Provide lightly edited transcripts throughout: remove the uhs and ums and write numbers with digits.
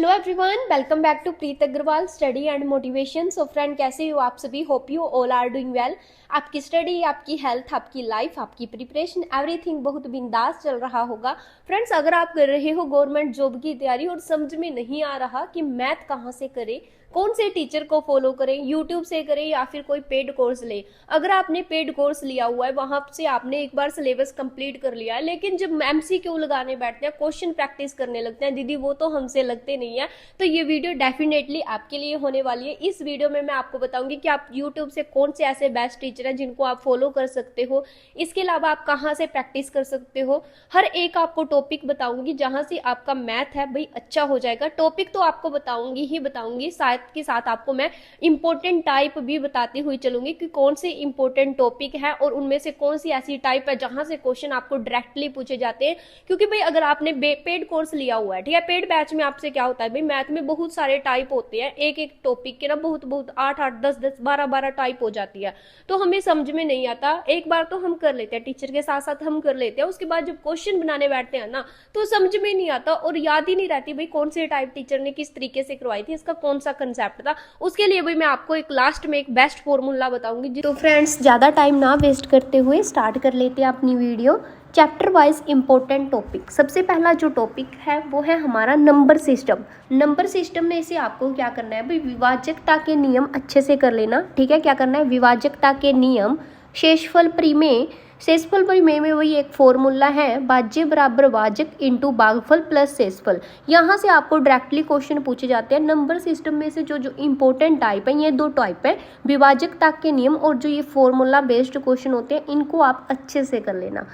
Hello everyone, welcome back to Preet Agarwal study and motivation. So friend, कैसे हो आप सभी? Hope you all are doing well. आपकी study, आपकी हेल्थ, आपकी लाइफ, आपकी प्रिपरेशन, एवरीथिंग बहुत बिंदास चल रहा होगा। फ्रेंड्स, अगर आप कर रहे हो गवर्नमेंट जॉब की तैयारी और समझ में नहीं आ रहा कि मैथ कहाँ से करें, कौन से टीचर को फॉलो करें, यूट्यूब से करें या फिर कोई पेड कोर्स ले। अगर आपने पेड कोर्स लिया हुआ है, वहां से आपने एक बार सिलेबस कंप्लीट कर लिया है, लेकिन जब एमसीक्यू लगाने बैठते हैं, क्वेश्चन प्रैक्टिस करने लगते हैं, दीदी वो तो हमसे लगते नहीं है, तो ये वीडियो डेफिनेटली आपके लिए होने वाली है। इस वीडियो में मैं आपको बताऊंगी कि आप यूट्यूब से कौन से ऐसे बेस्ट टीचर हैं जिनको आप फॉलो कर सकते हो। इसके अलावा आप कहाँ से प्रैक्टिस कर सकते हो, हर एक आपको टॉपिक बताऊंगी जहां से आपका मैथ है भाई अच्छा हो जाएगा। टॉपिक तो आपको बताऊंगी ही बताऊंगी, साथ के साथ आपको मैं इंपॉर्टेंट टाइप भी बताती हुई चलूंगी कि कौन से इंपॉर्टेंट टॉपिक है और उनमें से कौन सी ऐसी टाइप है जहां से क्वेश्चन आपको डायरेक्टली पूछे जाते हैं। क्योंकि भाई अगर आपने पेड कोर्स लिया हुआ है, ठीक है, पेड बैच में आपसे क्या होता है भाई, मैथ में बहुत सारे टाइप होते हैं, एक एक टॉपिक के ना बहुत बहुत 8 8 10 10 12 12 टाइप हो जाती है, तो हमें समझ में नहीं आता। एक बार तो हम कर लेते हैं, टीचर के साथ साथ हम कर लेते हैं, उसके बाद जब क्वेश्चन बनाने बैठते हैं ना तो समझ में नहीं आता और याद ही नहीं रहती भाई कौन से टाइप टीचर ने किस तरीके से करवाई थी, इसका कौन सा कंसेप्ट था। उसके लिए भाई मैं आपको एक लास्ट में एक बेस्ट फॉर्मूला बताऊंगी। तो फ्रेंड्स, ज़्यादा टाइम ना वेस्ट करते हुए स्टार्ट कर लेते हैं अपनी video. Chapter wise important topic. सबसे पहला जो टॉपिक है वो है हमारा नंबर सिस्टम। नंबर सिस्टम में से आपको क्या करना है भाई, विभाजकता के नियम अच्छे से कर लेना, ठीक है। क्या करना है, विभाजकता के नियम, शेषफल परिमेय। शेषफल परिमेय में वही एक फॉर्मूला है, भाज्य बराबर भाजक इंटू भागफल प्लस शेषफल। यहाँ से आपको डायरेक्टली क्वेश्चन पूछे जाते हैं। नंबर सिस्टम में से जो जो इंपॉर्टेंट टाइप है, ये दो टाइप है, विभाजकता के नियम और जो ये फॉर्मूला बेस्ड क्वेश्चन होते हैं, इनको आप अच्छे से कर लेना।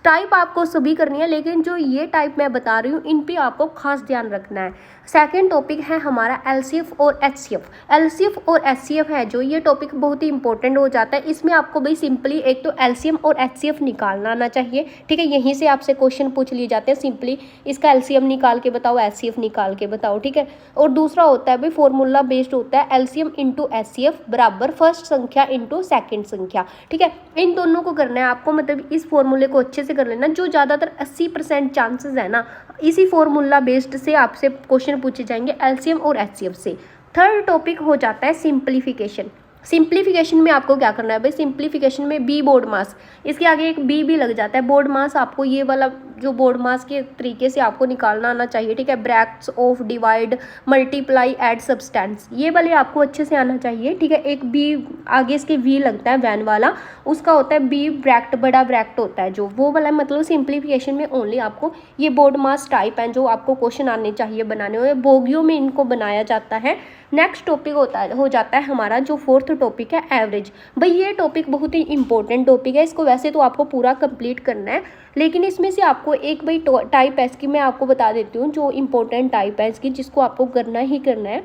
टाइप आपको सभी करनी है, लेकिन जो ये टाइप मैं बता रही हूँ इन पे आपको खास ध्यान रखना है। सेकंड टॉपिक है हमारा एलसीएफ और एचसीएफ। एलसीएफ और एचसीएफ है जो, ये टॉपिक बहुत ही इंपॉर्टेंट हो जाता है। इसमें आपको भाई सिंपली एक तो एलसीएम और एचसीएफ निकालना आना चाहिए, ठीक है। यहीं से आपसे क्वेश्चन पूछ लिए जाते हैं, सिंपली इसका एलसीएम निकाल के बताओ, एचसीएफ निकाल के बताओ, ठीक है। और दूसरा होता है भाई फॉर्मूला बेस्ड होता है, एलसीएम इंटू एचसीएफ बराबर फर्स्ट संख्या इंटू सेकेंड संख्या, ठीक है। इन दोनों को करना है आपको, मतलब इस फॉर्मूले को अच्छे से कर लेना। जो ज़्यादातर 80% चांसेस है ना, इसी फॉर्मूला बेस्ड से आपसे क्वेश्चन पूछे जाएंगे एलसीएम और एचसीएफ से। थर्ड टॉपिक हो जाता है सिंप्लीफिकेशन। सिंप्लीफिकेशन में आपको क्या करना है भाई, सिंप्लीफिकेशन में बी बोर्ड मास, इसके आगे एक बी भी लग जाता है, बोर्ड मास। आपको ये वाला जो बोर्ड मास के तरीके से आपको निकालना आना चाहिए, ठीक है। Brackets of, divide, multiply, add, substance, ये वाले आपको अच्छे से आना चाहिए, ठीक है। एक बी आगे इसके वी लगता है वैन वाला, उसका होता है बी ब्रैकेट, बड़ा ब्रैकेट होता है जो, वो वाला मतलब सिंप्लीफिकेशन में ओनली आपको ये बोर्ड मास टाइप है जो आपको क्वेश्चन आने चाहिए बनाने हुए, बोगियों में इनको बनाया जाता है। नेक्स्ट टॉपिक हो जाता है हमारा जो फोर्थ टॉपिक है एवरेज। भाई ये टॉपिक बहुत ही इंपॉर्टेंट टॉपिक है, इसको वैसे तो आपको पूरा कंप्लीट करना है, लेकिन इसमें से आपको एक भाई टाइप है इसकी मैं आपको बता देती हूँ, जो इंपॉर्टेंट टाइप है इसकी, जिसको आपको करना ही करना है।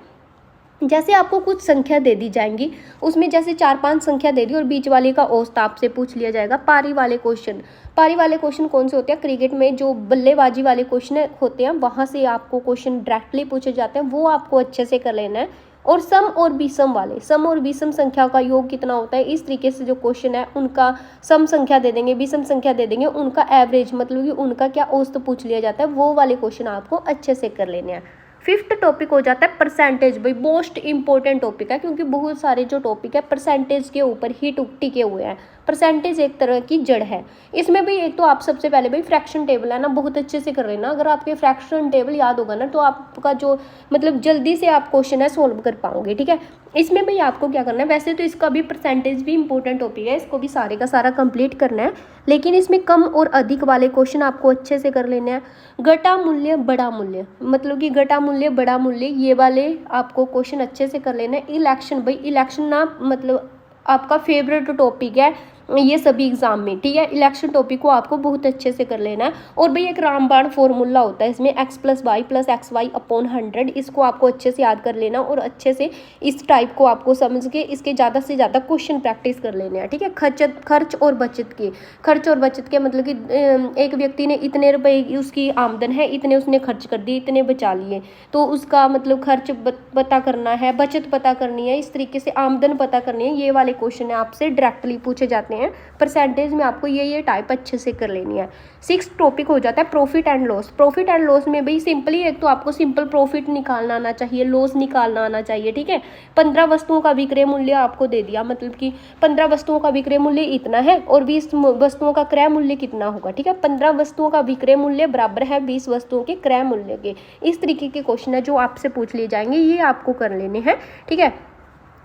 जैसे आपको कुछ संख्या दे दी जाएंगी, उसमें जैसे 4 5 संख्या दे दी और बीच वाले का औसत आपसे पूछ लिया जाएगा। पारी वाले क्वेश्चन, पारी वाले क्वेश्चन कौन से होते हैं, क्रिकेट में जो बल्लेबाजी वाले क्वेश्चन होते हैं वहाँ से आपको क्वेश्चन डायरेक्टली पूछे जाते हैं, वो आपको अच्छे से कर लेना है। और सम और विषम वाले, सम और विषम संख्या का योग कितना होता है, इस तरीके से जो क्वेश्चन है उनका सम संख्या दे देंगे, विषम संख्या दे देंगे, उनका एवरेज मतलब कि उनका क्या औसत पूछ लिया जाता है, वो वाले क्वेश्चन आपको अच्छे से कर लेने हैं। फिफ्थ टॉपिक हो जाता है परसेंटेज। भाई मोस्ट इंपॉर्टेंट टॉपिक है, क्योंकि बहुत सारे जो टॉपिक है परसेंटेज के ऊपर ही टिके हुए हैं। परसेंटेज एक तरह की जड़ है। इसमें भी एक तो आप सबसे पहले भाई फ्रैक्शन टेबल है ना, बहुत अच्छे से कर लेना। अगर आपके फ्रैक्शन टेबल याद होगा ना तो आपका जो मतलब जल्दी से आप क्वेश्चन है सोल्व कर पाओगे, ठीक है। इसमें भाई आपको क्या करना है, वैसे तो इसका भी परसेंटेज भी इंपॉर्टेंट टॉपिक है, इसको भी सारे का सारा कंप्लीट करना है, लेकिन इसमें कम और अधिक वाले क्वेश्चन आपको अच्छे से कर लेने हैं। घटा मूल्य बड़ा मूल्य, मतलब कि घटा मूल्य बड़ा मूल्य, ये वाले आपको क्वेश्चन अच्छे से कर लेना है। इलेक्शन, भाई इलेक्शन ना मतलब आपका फेवरेट टॉपिक है ये सभी एग्जाम में, ठीक है। इलेक्शन टॉपिक को आपको बहुत अच्छे से कर लेना है। और भाई एक रामबाण फॉर्मूला होता है इसमें, x + y + xy अपॉन 100, इसको आपको अच्छे से याद कर लेना और अच्छे से इस टाइप को आपको समझ के इसके ज़्यादा से ज़्यादा क्वेश्चन प्रैक्टिस कर लेने हैं, ठीक है। खर्च और बचत के, खर्च और बचत के मतलब कि एक व्यक्ति ने इतने रुपए उसकी आमदन है, इतने उसने खर्च कर दिए, इतने बचा लिए, तो उसका मतलब खर्च पता करना है, बचत पता करनी है, इस तरीके से आमदन पता करनी है। ये वाले क्वेश्चन आपसे डायरेक्टली पूछे जाते हैं जाते हैं, परसेंटेज में आपको ये टाइप अच्छे से कर लेनी है। 6th टॉपिक हो जाता है profit and loss. Profit and loss में भाई सिंपली एक तो आपको सिंपल प्रॉफिट निकालना आना चाहिए, लॉस निकालना आना चाहिए, ठीक है। 15 वस्तुओं का विक्रय मूल्य आपको दे दिया, मतलब कि 15 वस्तुओं का विक्रय मूल्य इतना है और 20 वस्तुओं का क्रय मूल्य कितना होगा, ठीक है। 15 वस्तुओं का विक्रय मूल्य बराबर है 20 वस्तुओं के क्रय मूल्य के। इस तरीके के क्वेश्चन है जो आपसे पूछ लिए जाएंगे, ये आपको कर लेने हैं, ठीक है।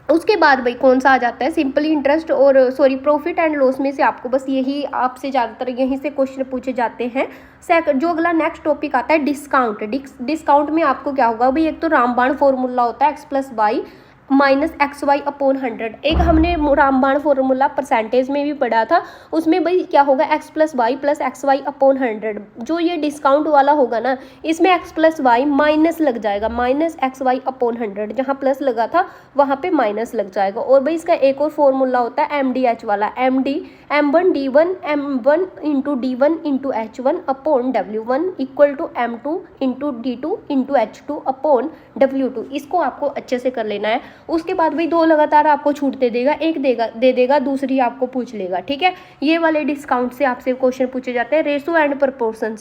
उसके बाद भाई कौन सा आ जाता है, सिंपल इंटरेस्ट और प्रॉफिट एंड लॉस में से आपको बस यही आपसे ज़्यादातर यहीं से क्वेश्चन पूछे जाते हैं। सेकंड जो अगला नेक्स्ट टॉपिक आता है डिस्काउंट। डिस्काउंट में आपको क्या होगा भाई, एक तो रामबाण फॉर्मूला होता है x+y -xy/100। एक हमने रामबाण फॉर्मूला परसेंटेज में भी पढ़ा था, उसमें भाई क्या होगा x+y + xy/100। जो ये डिस्काउंट वाला होगा ना, इसमें x+y माइनस लग जाएगा, -xy/100। जहाँ प्लस लगा था वहाँ पे माइनस लग जाएगा। और भाई इसका एक और फॉर्मूला होता है MDH वाला, MD m1d1 m1 × d1 × h1/w1 = m2 × d2 × h2/w2। इसको आपको अच्छे से कर लेना है। उसके बाद भाई दो लगातार आपको छूटते देगा, एक दे देगा, दूसरी आपको पूछ लेगा, ठीक है। ये वाले डिस्काउंट से आपसे क्वेश्चन पूछे जाते हैं। रेशो एंड प्रपोर्शन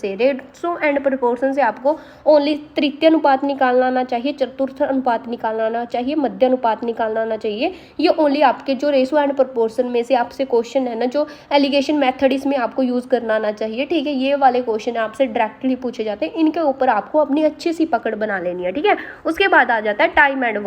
से आपको ओनली तृतीय अनुपात निकालना आना चाहिए, चतुर्थ अनुपात निकालना आना चाहिए, मध्य अनुपात निकालना आना चाहिए। ये ओनली आपके जो रेशो एंड प्रपोर्शन में से आपसे क्वेश्चन है ना, जो एलिगेशन मेथड इसमें आपको यूज करना आना चाहिए, ठीक है। ये वाले क्वेश्चन आपसे डायरेक्टली पूछे जाते हैं, इनके ऊपर आपको अपनी अच्छी सी पकड़ बना लेनी है, ठीक है। उसके बाद आ जाता है टाइम एंड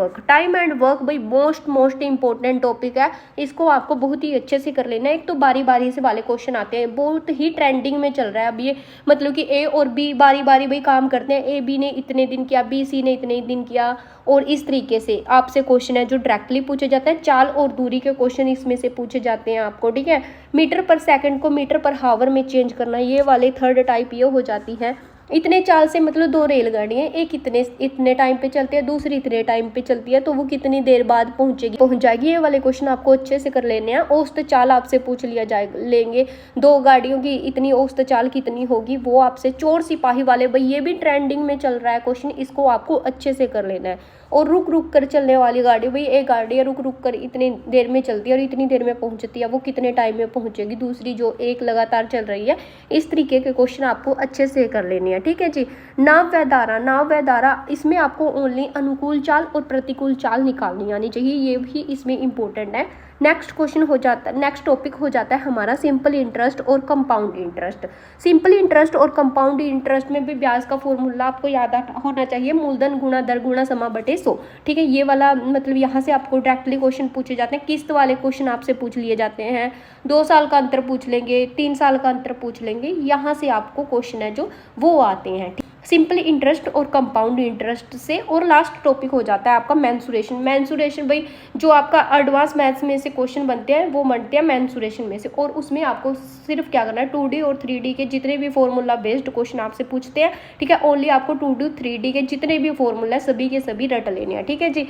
वर्क भाई मोस्ट इंपॉर्टेंट टॉपिक है, इसको आपको बहुत ही अच्छे से कर लेना है। एक तो बारी बारी से वाले क्वेश्चन आते हैं, बहुत ही ट्रेंडिंग में चल रहा है अब ये, मतलब कि ए और बी बारी बारी भाई काम करते हैं, ए बी ने इतने दिन किया, बी सी ने इतने दिन किया, और इस तरीके से आपसे क्वेश्चन है जो डायरेक्टली पूछे जाते हैं। चाल और दूरी के क्वेश्चन इसमें से पूछे जाते हैं आपको, ठीक है। मीटर पर सेकंड को मीटर पर हावर में चेंज करना, ये वाले थर्ड टाइप ये हो जाती है। इतने चाल से मतलब दो रेलगाड़ी हैं, एक इतने टाइम पे चलती है, दूसरी इतने टाइम पे चलती है, तो वो कितनी देर बाद पहुंच जाएगी। ये वाले क्वेश्चन आपको अच्छे से कर लेने हैं। औसत चाल आपसे पूछ लिया लेंगे, दो गाड़ियों की इतनी औसत चाल कितनी होगी, वो आपसे। चोर सिपाही वाले भाई ये भी ट्रेंडिंग में चल रहा है क्वेश्चन, इसको आपको अच्छे से कर लेना है। और रुक कर चलने वाली गाड़ी, भाई एक गाड़ी है रुक कर इतनी देर में चलती है और इतनी देर में पहुंचती है, वो कितने टाइम में पहुंचेगी, दूसरी जो एक लगातार चल रही है। इस तरीके के क्वेश्चन आपको अच्छे से कर लेने हैं, ठीक है जी। नाव व धारा, इसमें आपको ओनली अनुकूल चाल और प्रतिकूल चाल निकालनी आनी चाहिए, ये भी इसमें इंपॉर्टेंट है। नेक्स्ट टॉपिक हो जाता है हमारा सिंपल इंटरेस्ट और कंपाउंड इंटरेस्ट। सिंपल इंटरेस्ट और कंपाउंड इंटरेस्ट में भी ब्याज का फॉर्मूला आपको याद होना चाहिए, मूलधन गुणा दर गुणा समा बटे 100, ठीक है। ये वाला मतलब यहाँ से आपको डायरेक्टली क्वेश्चन पूछे जाते हैं। किस्त वाले क्वेश्चन आपसे पूछ लिए जाते हैं, 2 साल का अंतर पूछ लेंगे, 3 साल का अंतर पूछ लेंगे, यहाँ से आपको क्वेश्चन है जो वो आते हैं, सिंपल इंटरेस्ट और कंपाउंड इंटरेस्ट से। और लास्ट टॉपिक हो जाता है आपका मेंसुरेशन भाई जो आपका एडवांस मैथ्स में से क्वेश्चन बनते हैं वो बनते हैं मेंसुरेशन में से, और उसमें आपको सिर्फ क्या करना है, 2D और 3D के जितने भी फॉर्मूला बेस्ड क्वेश्चन आपसे पूछते हैं, ठीक है, ओनली आपको 2D 3D के जितने भी फॉर्मूला सभी के सभी रट लेने हैं, ठीक है जी।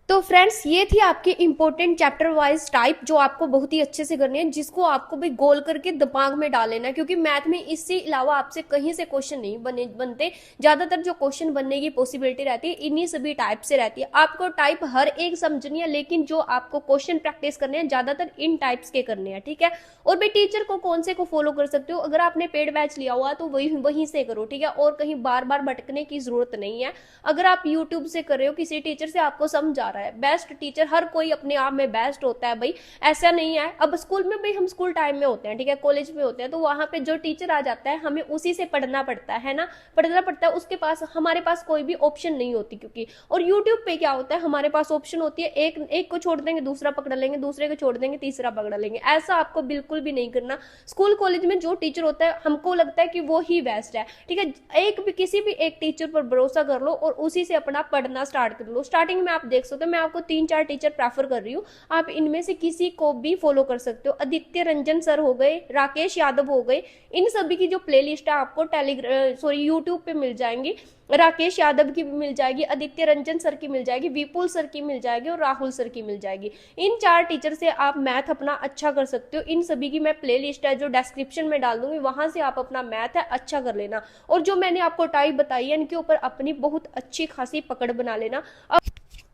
तो फ्रेंड्स ये थी आपकी इंपॉर्टेंट चैप्टर वाइज टाइप जो आपको बहुत ही अच्छे से करनी है, जिसको आपको भी गोल करके दिमाग में डाल लेना है, क्योंकि मैथ में इससे अलावा आपसे कहीं से क्वेश्चन नहीं बनते। ज्यादातर जो क्वेश्चन बनने की पॉसिबिलिटी रहती है इन्हीं सभी टाइप से रहती है। आपको टाइप हर एक समझनी है, लेकिन जो आपको क्वेश्चन प्रैक्टिस करने हैं ज्यादातर इन टाइप्स के करने हैं, ठीक है। और भाई टीचर को कौन से को फॉलो कर सकते हो, अगर आपने पेड बैच लिया हुआ तो वहीं से करो, ठीक है। और कहीं बार बार भटकने की जरूरत नहीं है। अगर आप यूट्यूब से कर रहे हो, किसी टीचर से आपको समझ आ रहा है, बेस्ट टीचर हर कोई अपने आप में बेस्ट होता है भाई, ऐसा नहीं है। अब स्कूल में भाई हम स्कूल टाइम में होते हैं, ठीक है, कॉलेज में होते हैं, तो वहां पे जो टीचर आ जाता है हमें उसी से पढ़ना पड़ता है ना, उसके पास हमारे पास कोई भी ऑप्शन नहीं होती, क्योंकि और यूट्यूब पे क्या होता है हमारे पास ऑप्शन होती है, एक को छोड़ देंगे दूसरा पकड़ लेंगे, दूसरे को छोड़ देंगे तीसरा पकड़ लेंगे। ऐसा आपको बिल्कुल भी नहीं करना। स्कूल कॉलेज में जो टीचर होता है हमको लगता है कि वो ही बेस्ट है, ठीक है। किसी भी एक टीचर पर भरोसा कर लो और उसी से अपना पढ़ना स्टार्ट कर लो। स्टार्टिंग में आप देख सकते हो मैं आपको 3-4 टीचर प्रेफर कर रही हूँ, आप इनमें से किसी को भी फॉलो कर सकते हो। आदित्य रंजन सर हो गए, राकेश यादव हो गए, इन सभी की जो प्लेलिस्ट है आपको यूट्यूब पे मिल जाएंगी। राकेश यादव की भी मिल जाएगी, आदित्य रंजन सर की मिल जाएगी, विपुल सर की मिल जाएगी और राहुल सर की मिल जाएगी। इन 4 टीचर से आप मैथ अपना अच्छा कर सकते हो। इन सभी की मैं प्लेलिस्ट है जो डिस्क्रिप्शन में डाल दूंगी, वहां से आप अपना मैथ है अच्छा कर लेना। और जो मैंने आपको टाइप बताई है इनके ऊपर अपनी बहुत अच्छी खासी पकड़ बना लेना।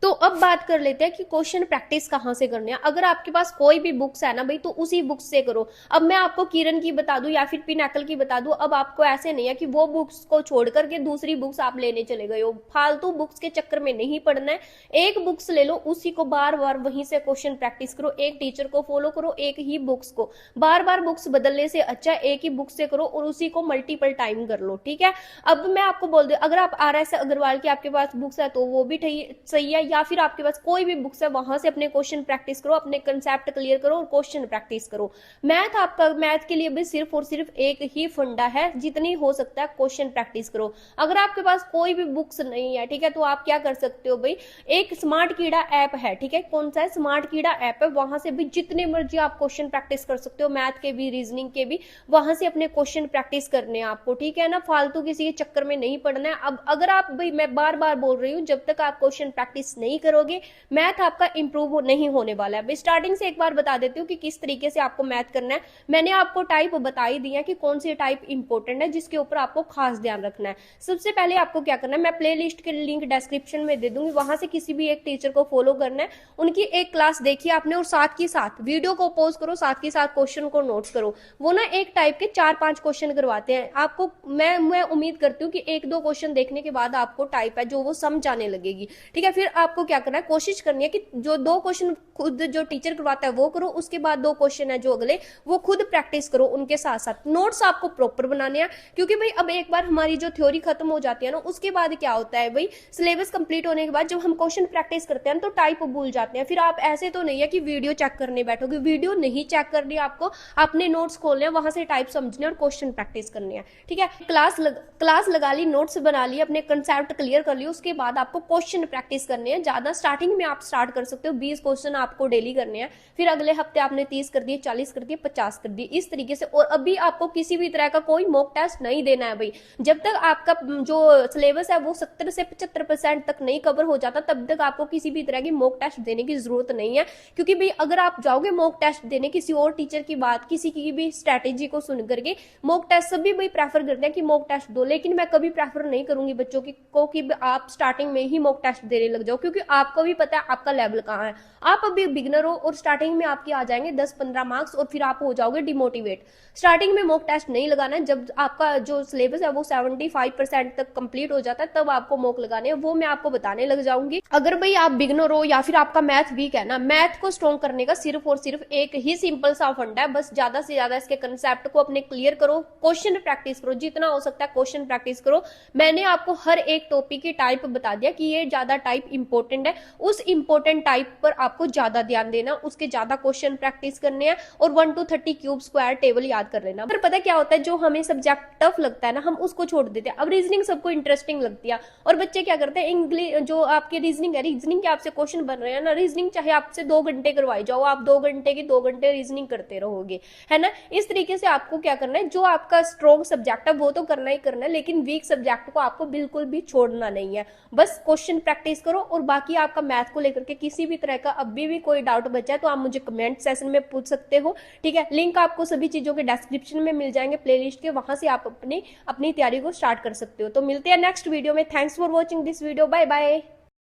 तो अब बात कर लेते हैं कि क्वेश्चन प्रैक्टिस कहाँ से करनी है। अगर आपके पास कोई भी बुक्स है ना भाई, तो उसी बुक्स से करो। अब मैं आपको किरण की बता दूं या फिर पिनाकल की बता दूं, अब आपको ऐसे नहीं है कि वो बुक्स को छोड़ करके दूसरी बुक्स आप लेने चले गए हो। फालतू बुक्स के चक्कर में नहीं पढ़ना है। एक बुक्स ले लो, उसी को बार बार वहीं से क्वेश्चन प्रैक्टिस करो, एक टीचर को फॉलो करो, एक ही बुक्स को। बार बार बुक्स बदलने से अच्छा एक ही बुक से करो और उसी को मल्टीपल टाइम कर लो, ठीक है। अब मैं आपको बोल दूं, अगर आप RS अग्रवाल की आपके पास बुक्स है तो वो भी सही है, या फिर आपके पास कोई भी बुक्स है वहां से अपने क्वेश्चन प्रैक्टिस करो, अपने कंसेप्ट क्लियर करो और क्वेश्चन प्रैक्टिस करो। मैथ आपका, मैथ के लिए भी सिर्फ और सिर्फ एक ही फंडा है, जितनी हो सकता है क्वेश्चन प्रैक्टिस करो। अगर आपके पास कोई भी बुक्स नहीं है, ठीक है, तो आप क्या कर सकते हो भाई, एक स्मार्ट कीड़ा ऐप है, ठीक है, कौन सा है, स्मार्ट कीड़ा ऐप है, वहां से भी जितने मर्जी आप क्वेश्चन प्रैक्टिस कर सकते हो, मैथ के भी रीजनिंग के भी, वहां से अपने क्वेश्चन प्रैक्टिस करने हैं आपको, ठीक है ना। फालतू किसी के चक्कर में नहीं पड़ना है। अब अगर आप भाई, मैं बार बार बोल रही हूँ, जब तक आप क्वेश्चन प्रैक्टिस नहीं करोगे मैथ आपका इंप्रूव नहीं होने वाला है। स्टार्टिंग से एक बार बता देती हूँ कि किस तरीके से आपको मैथ करना है। मैंने आपको टाइप बता ही दिया कि कौन सी टाइप इंपॉर्टेंट है, जिसके ऊपर आपको खास ध्यान रखना है। सबसे पहले आपको क्या करना है, मैं प्लेलिस्ट के लिंक डिस्क्रिप्शन में दे दूंगी, वहां से किसी भी एक टीचर को फॉलो करना है, उनकी एक क्लास देखिए आपने, और साथ के साथ वीडियो को पॉज करो, साथ के साथ क्वेश्चन को नोट्स करो। वो ना एक टाइप के 4-5 क्वेश्चन करवाते हैं आपको। मैं उम्मीद करती हूँ कि 1-2 क्वेश्चन देखने के बाद आपको टाइप है जो वो समझ आने लगेगी, ठीक है। फिर आपको क्या करना है, कोशिश करनी है कि जो 2 क्वेश्चन खुद जो टीचर करवाता है वो करो, उसके बाद 2 क्वेश्चन है जो अगले, वो खुद प्रैक्टिस करो उनके साथ साथ। नोट्स आपको प्रॉपर बनाने हैं, क्योंकि भाई अब एक बार हमारी जो थ्योरी खत्म हो जाती है ना, उसके बाद क्या होता है भाई, सिलेबस कंप्लीट होने के बाद जब हम क्वेश्चन प्रैक्टिस करते हैं तो टाइप भूल जाते हैं। फिर आप ऐसे तो नहीं है कि वीडियो चेक करने बैठोगे, वीडियो नहीं चेक करनी आपको, अपने नोट्स खोलने हैं, वहां से टाइप समझने और क्वेश्चन प्रैक्टिस करनी है, ठीक है। क्लास लगा ली, नोट्स बना लिए, अपने कंसेप्ट क्लियर कर लिए, उसके बाद आपको क्वेश्चन प्रैक्टिस करने हैं। ज्यादा स्टार्टिंग में आप स्टार्ट कर सकते हो, 20 क्वेश्चन आपको डेली करने हैं, फिर अगले हफ्ते आपने 30 कर दिए, 40 कर दिए, 50 कर दिए, इस तरीके से। और अभी आपको किसी भी तरह का कोई मॉक टेस्ट नहीं देना है भाई। जब तक आपका जो सिलेबस है वो 70 से 75% तक नहीं कवर हो जाता, तब तक आपको किसी भी तरह की मॉक टेस्ट देने की जरूरत नहीं है। क्योंकि भाई अगर आप जाओगे मॉक टेस्ट देने किसी और टीचर की बात, किसी की भी स्ट्रैटेजी को सुन करके, मॉक टेस्ट सभी भाई प्रेफर करते हैं कि मॉक टेस्ट दो, लेकिन मैं कभी प्रेफर नहीं करूंगी बच्चों को कि आप स्टार्टिंग में ही मॉक टेस्ट देने लग जाओ, क्योंकि आपको भी पता है आपका लेवल कहाँ है। आप अभी बिगनर हो और स्टार्टिंग में आपके आ जाएंगे 10-15 मार्क्स और फिर आप हो जाओगे डिमोटिवेट। स्टार्टिंग में मॉक टेस्ट नहीं लगाना है, जब आपका जो सिलेबस है वो 75% तक कंप्लीट हो जाता है तब आपको मॉक लगाने हैं, वो मैं आपको बताने लग जाऊंगी। अगर भाई आप बिगनर हो या फिर आपका मैथ वीक है ना, मैथ को स्ट्रॉन्ग करने का सिर्फ और सिर्फ एक ही सिंपल सा फंडा है, बस ज्यादा से ज्यादा इसके कंसेप्ट को अपने क्लियर करो, क्वेश्चन प्रैक्टिस करो, जितना हो सकता है क्वेश्चन प्रैक्टिस करो। मैंने आपको हर एक टॉपिक की टाइप बता दिया कि ये ज्यादा टाइप इंपॉर्टेंट है, उस इंपॉर्टेंट टाइप पर आपको ज्यादा ध्यान देना, उसके ज्यादा क्वेश्चन प्रैक्टिस करने हैं और 1 to 30 क्यूब स्क्वायर टेबल याद कर लेना। पर पता क्या होता है, जो हमें सब्जेक्ट टफ लगता है ना, हम उसको छोड़ देते हैं। अब रीजनिंग सबको इंटरेस्टिंग लगती है और बच्चे क्या करते हैं, इंग्लिश जो आपके रीजनिंग है, रीजनिंग के आपसे क्वेश्चन बन रहे हैं ना, रीजनिंग चाहे आपसे 2 घंटे करवाई जाओ, आप 2 घंटे की 2 घंटे रीजनिंग करते रहोगे, है ना। इस तरीके से आपको क्या करना है, जो आपका स्ट्रॉन्ग सब्जेक्ट है वो तो करना ही करना है, लेकिन वीक सब्जेक्ट को आपको बिल्कुल भी छोड़ना नहीं है। बस क्वेश्चन प्रैक्टिस करो और बाकी आपका मैथ को लेकर के किसी भी तरह का अभी भी कोई डाउट बचा है तो आप मुझे कमेंट सेशन में पूछ सकते हो, ठीक है। लिंक आपको सभी चीजों के डिस्क्रिप्शन में मिल जाएंगे प्लेलिस्ट के, वहां से आप अपनी तैयारी को स्टार्ट कर सकते हो। तो मिलते हैं नेक्स्ट वीडियो में। Thanks for watching this video, bye bye.